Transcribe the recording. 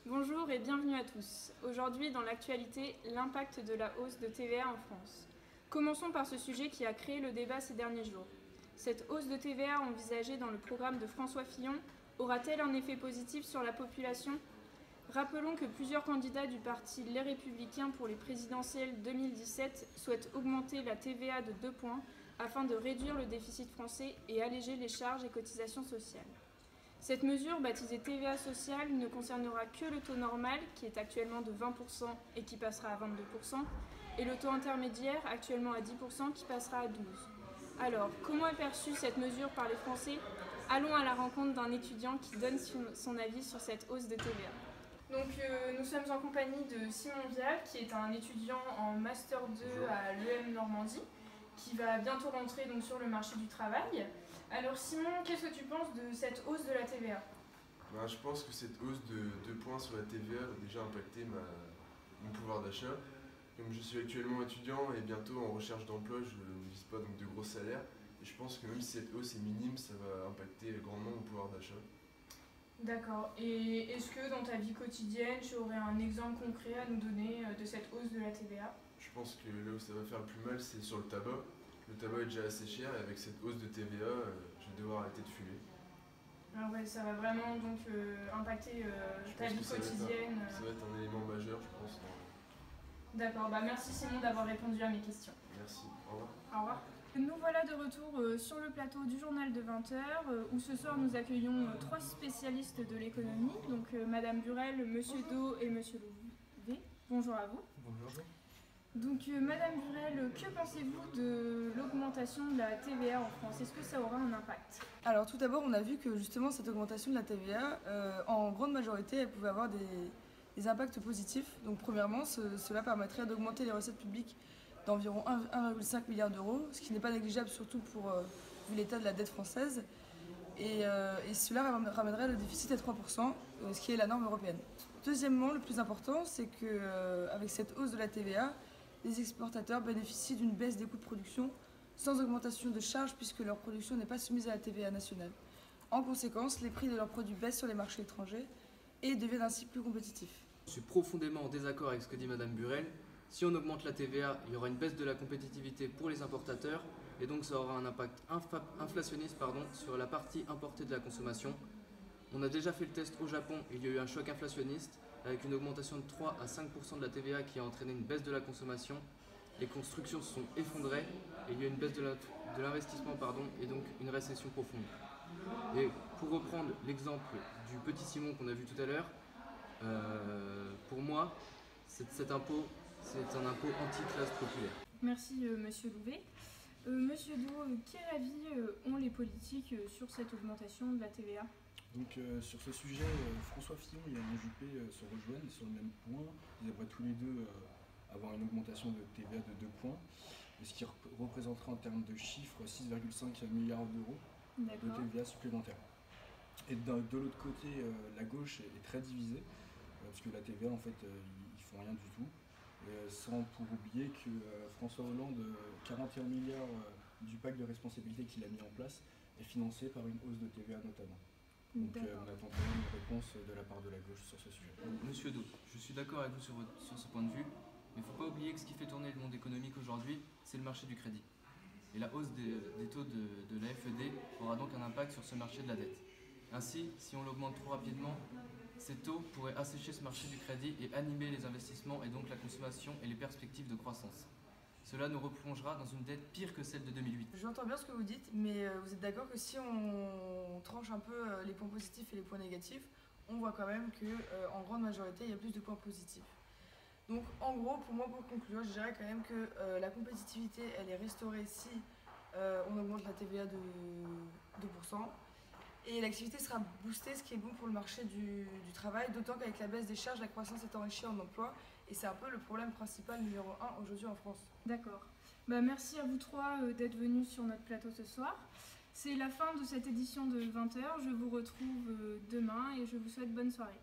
Bonjour et bienvenue à tous. Aujourd'hui, dans l'actualité, l'impact de la hausse de TVA en France. Commençons par ce sujet qui a créé le débat ces derniers jours. Cette hausse de TVA envisagée dans le programme de François Fillon aura-t-elle un effet positif sur la population ? Rappelons que plusieurs candidats du parti Les Républicains pour les présidentielles 2017 souhaitent augmenter la TVA de 2 points afin de réduire le déficit français et alléger les charges et cotisations sociales. Cette mesure, baptisée TVA sociale, ne concernera que le taux normal, qui est actuellement de 20% et qui passera à 22%, et le taux intermédiaire, actuellement à 10%, qui passera à 12%. Alors, comment est perçue cette mesure par les Français ? Allons à la rencontre d'un étudiant qui donne son avis sur cette hausse de TVA. Donc, nous sommes en compagnie de Simon Vial, qui est un étudiant en Master 2 à l'EM Normandie, qui va bientôt rentrer donc, sur le marché du travail. Alors Simon, qu'est-ce que tu penses de cette hausse de la TVA ? Je pense que cette hausse de 2 points sur la TVA a déjà impacté mon pouvoir d'achat. Comme je suis actuellement étudiant et bientôt en recherche d'emploi, je ne vise pas donc de gros salaires. Et je pense que même si cette hausse est minime, ça va impacter grandement mon pouvoir d'achat. D'accord. Et est-ce que dans ta vie quotidienne, tu aurais un exemple concret à nous donner de cette hausse de la TVA ? Je pense que là où ça va faire le plus mal, c'est sur le tabac. Le tabac est déjà assez cher et avec cette hausse de TVA, je vais devoir arrêter de fumer. Ah ouais, ça va vraiment donc impacter ta vie quotidienne. Ça va être un élément majeur, je pense. D'accord, merci Simon d'avoir répondu à mes questions. Merci, au revoir. Au revoir. Nous voilà de retour sur le plateau du journal de 20h où ce soir nous accueillons 3 spécialistes de l'économie, donc Madame Burel, Monsieur Do et Monsieur Louvet. Bonjour à vous. Bonjour. Donc Madame Burel, que pensez-vous de l'augmentation de la TVA en France ? Est-ce que ça aura un impact ? Alors tout d'abord, on a vu que justement cette augmentation de la TVA, en grande majorité, elle pouvait avoir des impacts positifs. Donc premièrement, cela permettrait d'augmenter les recettes publiques d'environ 1,5 milliard d'euros, ce qui n'est pas négligeable surtout pour vu l'état de la dette française. Et cela ramènerait le déficit à 3%, ce qui est la norme européenne. Deuxièmement, le plus important, c'est qu'avec cette hausse de la TVA, les exportateurs bénéficient d'une baisse des coûts de production sans augmentation de charges puisque leur production n'est pas soumise à la TVA nationale. En conséquence, les prix de leurs produits baissent sur les marchés étrangers et deviennent ainsi plus compétitifs. Je suis profondément en désaccord avec ce que dit Madame Burel. Si on augmente la TVA, il y aura une baisse de la compétitivité pour les importateurs et donc ça aura un impact inflationniste sur la partie importée de la consommation. On a déjà fait le test au Japon, il y a eu un choc inflationniste avec une augmentation de 3 à 5% de la TVA qui a entraîné une baisse de la consommation. Les constructions se sont effondrées et il y a eu une baisse de l'investissement et donc une récession profonde. Et pour reprendre l'exemple du petit Simon qu'on a vu tout à l'heure, pour moi, cet impôt, c'est un impôt anti-classe populaire. Merci Monsieur Louvet. Monsieur Do, quel avis ont les politiques sur cette augmentation de la TVA ? Donc sur ce sujet, François Fillon et Alain Juppé se rejoignent sur le même point. Ils aimeraient tous les deux avoir une augmentation de TVA de 2 points, ce qui représenterait en termes de chiffres 6,5 milliards d'euros de TVA supplémentaire. Et de l'autre côté, la gauche est très divisée, parce que la TVA en fait, ils font rien du tout. Sans pour oublier que François Hollande, 41 milliards du pacte de responsabilité qu'il a mis en place, est financé par une hausse de TVA notamment. Donc on attend quand même une réponse de la part de la gauche sur ce sujet. Monsieur Do, je suis d'accord avec vous sur ce point de vue, mais il ne faut pas oublier que ce qui fait tourner le monde économique aujourd'hui, c'est le marché du crédit. Et la hausse des taux de la FED aura donc un impact sur ce marché de la dette. Ainsi, si on l'augmente trop rapidement, ces taux pourraient assécher ce marché du crédit et animer les investissements et donc la consommation et les perspectives de croissance. Cela nous replongera dans une dette pire que celle de 2008. J'entends bien ce que vous dites, mais vous êtes d'accord que si on tranche un peu les points positifs et les points négatifs, on voit quand même qu'en grande majorité, il y a plus de points positifs. Donc en gros, pour moi, pour conclure, je dirais quand même que la compétitivité, elle est restaurée si on augmente la TVA de 2%. Et l'activité sera boostée, ce qui est bon pour le marché du travail, d'autant qu'avec la baisse des charges, la croissance est enrichie en emploi. Et c'est un peu le problème principal numéro 1 aujourd'hui en France. D'accord. Merci à vous 3 d'être venus sur notre plateau ce soir. C'est la fin de cette édition de 20h. Je vous retrouve demain et je vous souhaite bonne soirée.